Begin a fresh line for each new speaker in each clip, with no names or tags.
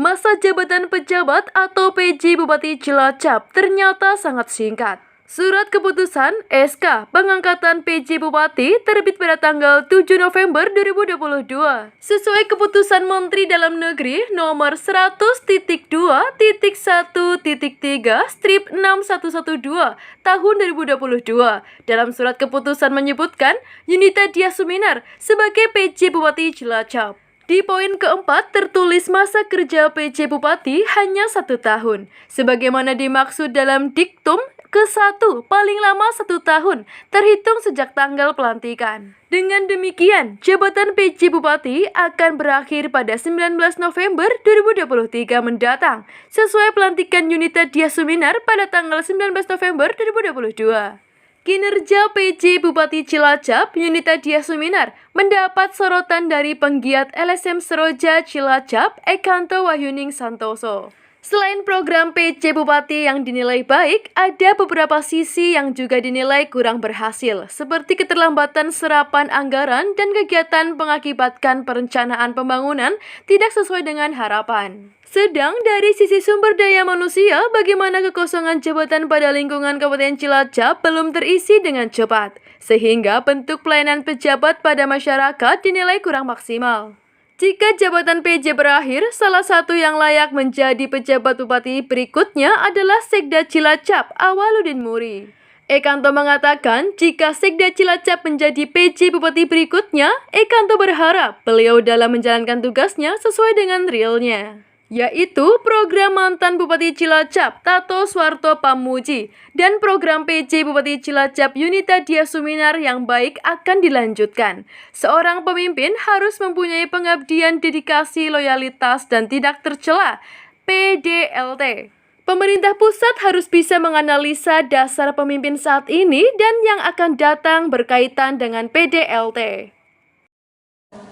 Masa jabatan pejabat atau PJ Bupati Cilacap ternyata sangat singkat. Surat keputusan SK pengangkatan PJ Bupati terbit pada tanggal 7 November 2022 sesuai keputusan Menteri Dalam Negeri nomor 100.2.1.3/6112 tahun 2022. Dalam surat keputusan menyebutkan Yunita Diah Suminar sebagai PJ Bupati Cilacap. Di poin keempat tertulis masa kerja PJ Bupati hanya 1 tahun, sebagaimana dimaksud dalam diktum ke-1 paling lama 1 tahun terhitung sejak tanggal pelantikan. Dengan demikian, jabatan PJ Bupati akan berakhir pada 19 November 2023 mendatang, sesuai pelantikan Yunita Diah Suminar pada tanggal 19 November 2022. Kinerja PJ Bupati Cilacap, Yunita Diah Suminar, mendapat sorotan dari penggiat LSM Seroja Cilacap, Ekanto Wahyuning Santoso. Selain program PJ Bupati yang dinilai baik, ada beberapa sisi yang juga dinilai kurang berhasil, seperti keterlambatan serapan anggaran dan kegiatan mengakibatkan perencanaan pembangunan tidak sesuai dengan harapan. Sedang dari sisi sumber daya manusia, bagaimana kekosongan jabatan pada lingkungan Kabupaten Cilacap belum terisi dengan cepat, sehingga bentuk pelayanan pejabat pada masyarakat dinilai kurang maksimal. Jika jabatan PJ berakhir, salah satu yang layak menjadi pejabat bupati berikutnya adalah Sekda Cilacap, Awaludin Muri. Ekanto mengatakan jika Sekda Cilacap menjadi PJ bupati berikutnya, Ekanto berharap beliau dalam menjalankan tugasnya sesuai dengan realnya, yaitu program mantan Bupati Cilacap Tato Suwarto Pamuji dan program PJ Bupati Cilacap Yunita Diah Suminar yang baik akan dilanjutkan. Seorang pemimpin harus mempunyai pengabdian, dedikasi, loyalitas, dan tidak tercela. PDLT. Pemerintah pusat harus bisa menganalisa dasar pemimpin saat ini dan yang akan datang berkaitan dengan PDLT.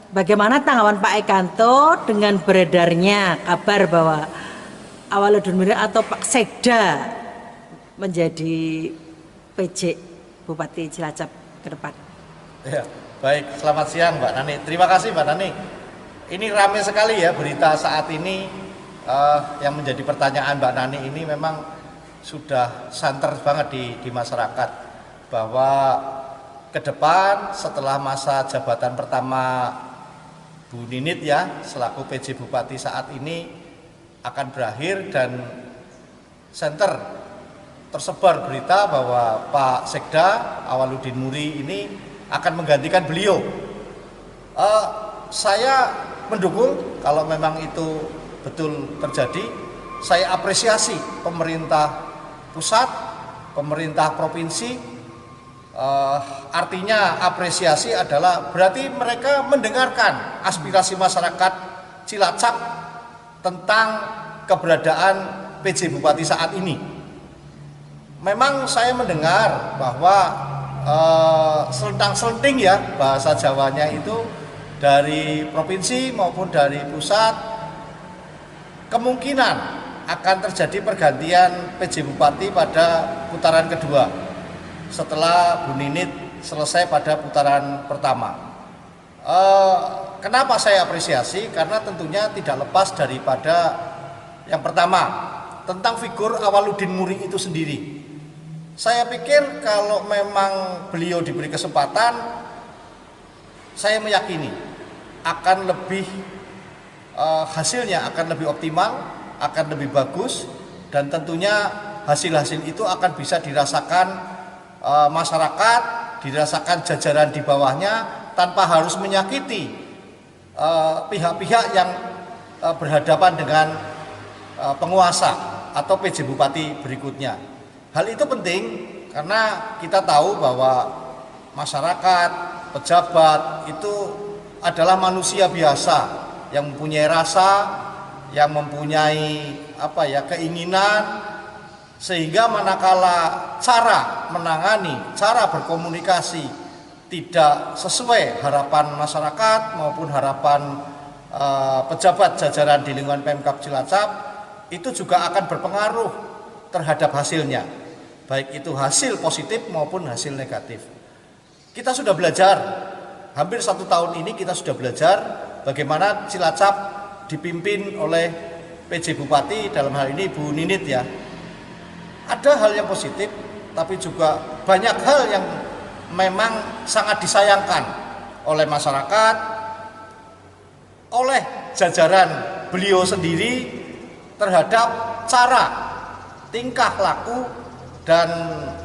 Bagaimana tanggapan Pak Ekanto dengan beredarnya kabar bahwa Awaludin Muri atau Pak Sekda menjadi PJ Bupati Cilacap ke depan?
Ya, baik, selamat siang Mbak Nani. Terima kasih Mbak Nani. Ini ramai sekali ya berita saat ini yang menjadi pertanyaan Mbak Nani ini memang sudah santer banget di masyarakat bahwa ke depan setelah masa jabatan pertama Bu Ninit ya selaku PJ Bupati saat ini akan berakhir dan senter tersebar berita bahwa Pak Sekda Awaludin Muri ini akan menggantikan beliau. Saya mendukung kalau memang itu betul terjadi. Saya apresiasi pemerintah pusat, pemerintah provinsi. Artinya apresiasi adalah berarti mereka mendengarkan aspirasi masyarakat Cilacap tentang keberadaan PJ Bupati saat ini. Memang saya mendengar bahwa selentang-selenting ya bahasa Jawanya itu dari provinsi maupun dari pusat kemungkinan akan terjadi pergantian PJ Bupati pada putaran kedua setelah Bu Ninit selesai pada putaran pertama. Kenapa saya apresiasi? Karena tentunya tidak lepas daripada yang pertama tentang figur Awaludin Muri itu sendiri. Saya pikir kalau memang beliau diberi kesempatan, saya meyakini akan lebih hasilnya akan lebih optimal, akan lebih bagus, dan tentunya hasil-hasil itu akan bisa dirasakan masyarakat, dirasakan jajaran di bawahnya tanpa harus menyakiti pihak-pihak yang berhadapan dengan penguasa atau PJ Bupati berikutnya. Hal itu penting karena kita tahu bahwa masyarakat, pejabat itu adalah manusia biasa yang mempunyai rasa, yang mempunyai keinginan, sehingga manakala cara menangani, cara berkomunikasi tidak sesuai harapan masyarakat maupun harapan pejabat jajaran di lingkungan Pemkab Cilacap, itu juga akan berpengaruh terhadap hasilnya, baik itu hasil positif maupun hasil negatif. Kita sudah belajar, hampir 1 tahun ini kita sudah belajar bagaimana Cilacap dipimpin oleh PJ Bupati dalam hal ini Bu Ninit ya. Ada hal yang positif, tapi juga banyak hal yang memang sangat disayangkan oleh masyarakat, oleh jajaran beliau sendiri terhadap cara, tingkah laku, dan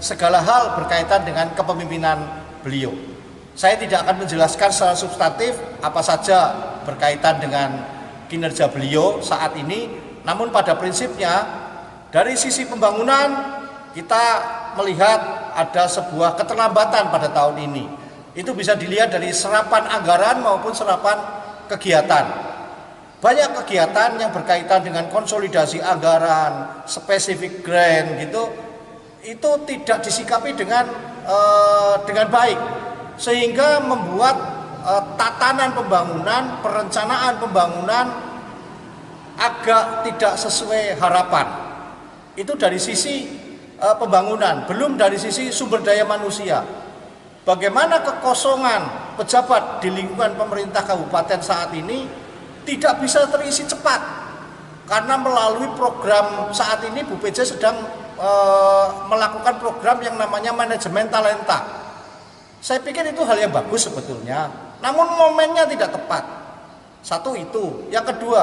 segala hal berkaitan dengan kepemimpinan beliau. Saya tidak akan menjelaskan secara substantif apa saja berkaitan dengan kinerja beliau saat ini, namun pada prinsipnya dari sisi pembangunan kita melihat ada sebuah keterlambatan pada tahun ini. Itu bisa dilihat dari serapan anggaran maupun serapan kegiatan. Banyak kegiatan yang berkaitan dengan konsolidasi anggaran, spesifik grant gitu, itu tidak disikapi dengan baik, sehingga membuat tatanan pembangunan, perencanaan pembangunan agak tidak sesuai harapan. Itu dari sisi pembangunan, belum dari sisi sumber daya manusia. Bagaimana kekosongan pejabat di lingkungan pemerintah kabupaten saat ini tidak bisa terisi cepat, karena melalui program saat ini Bu PJ sedang melakukan program yang namanya manajemen talenta. Saya pikir itu hal yang bagus sebetulnya, namun momennya tidak tepat. Satu itu. Yang kedua,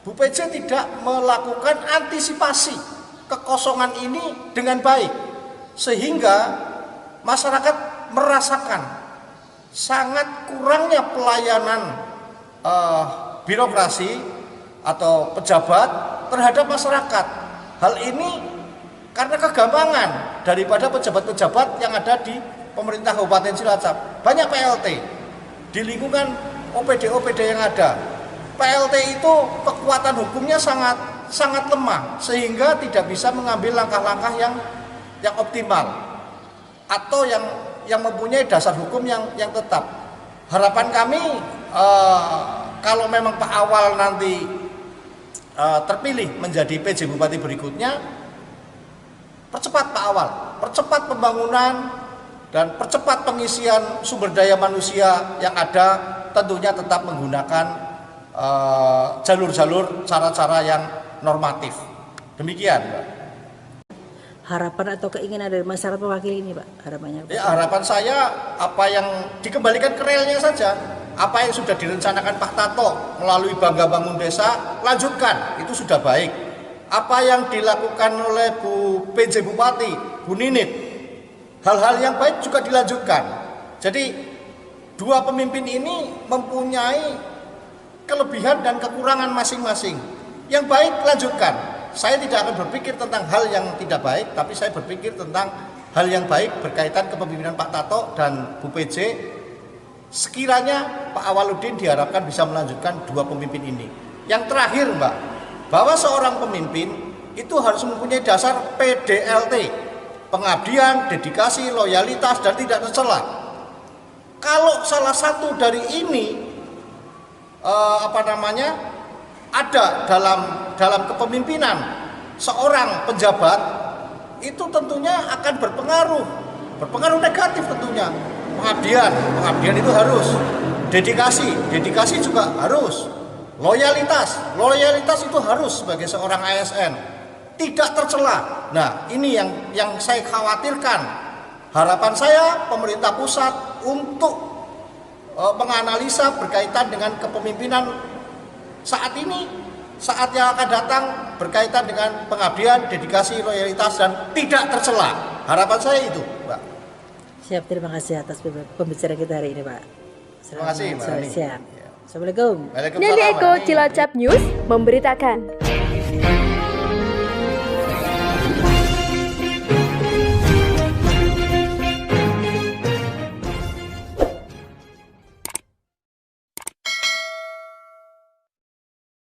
Bu PJ tidak melakukan antisipasi kekosongan ini dengan baik, sehingga masyarakat merasakan sangat kurangnya pelayanan birokrasi atau pejabat terhadap masyarakat. Hal ini karena kegampangan daripada pejabat-pejabat yang ada di pemerintah Kabupaten Cilacap. Banyak PLT di lingkungan OPD-OPD yang ada. PLT itu kekuatan hukumnya sangat lemah, sehingga tidak bisa mengambil langkah-langkah yang optimal atau yang mempunyai dasar hukum yang tetap. Harapan kami kalau memang Pak Awal nanti terpilih menjadi PJ Bupati berikutnya, percepat Pak Awal, percepat pembangunan dan percepat pengisian sumber daya manusia yang ada, tentunya tetap menggunakan jalur-jalur cara-cara yang normatif. Demikian, Pak.
Harapan atau keinginan dari masyarakat mewakili ini, Pak? Harapannya apa?
Ya, harapan saya apa yang dikembalikan ke relnya saja. Apa yang sudah direncanakan Pak Tato melalui Bangga Bangun Desa, lanjutkan, itu sudah baik. Apa yang dilakukan oleh Bu PJ Bupati, Bu Ninit, hal-hal yang baik juga dilanjutkan. Jadi dua pemimpin ini mempunyai kelebihan dan kekurangan masing-masing. Yang baik lanjutkan. Saya tidak akan berpikir tentang hal yang tidak baik, tapi saya berpikir tentang hal yang baik berkaitan kepemimpinan Pak Tato dan Bu PJ. Sekiranya Pak Awaludin diharapkan bisa melanjutkan dua pemimpin ini. Yang terakhir, Mbak, bahwa seorang pemimpin itu harus mempunyai dasar PDLT, pengabdian, dedikasi, loyalitas, dan tidak tercela. Kalau salah satu dari ini ada dalam kepemimpinan seorang penjabat, itu tentunya akan berpengaruh negatif tentunya. Pengabdian itu harus, dedikasi juga harus, loyalitas itu harus sebagai seorang ASN, tidak tercela. Nah, ini yang saya khawatirkan. Harapan saya pemerintah pusat untuk menganalisa berkaitan dengan kepemimpinan saat ini, saat yang akan datang, berkaitan dengan pengabdian, dedikasi, loyalitas, dan tidak tercela. Harapan saya itu, Mbak.
Siap, terima kasih atas pembicaraan kita hari ini, Pak.
Terima kasih, Mbak Ani.
Siap. Assalamualaikum.
Waalaikumsalam,
Nandi Eko,
Mbak Ani.
Cilacap News memberitakan.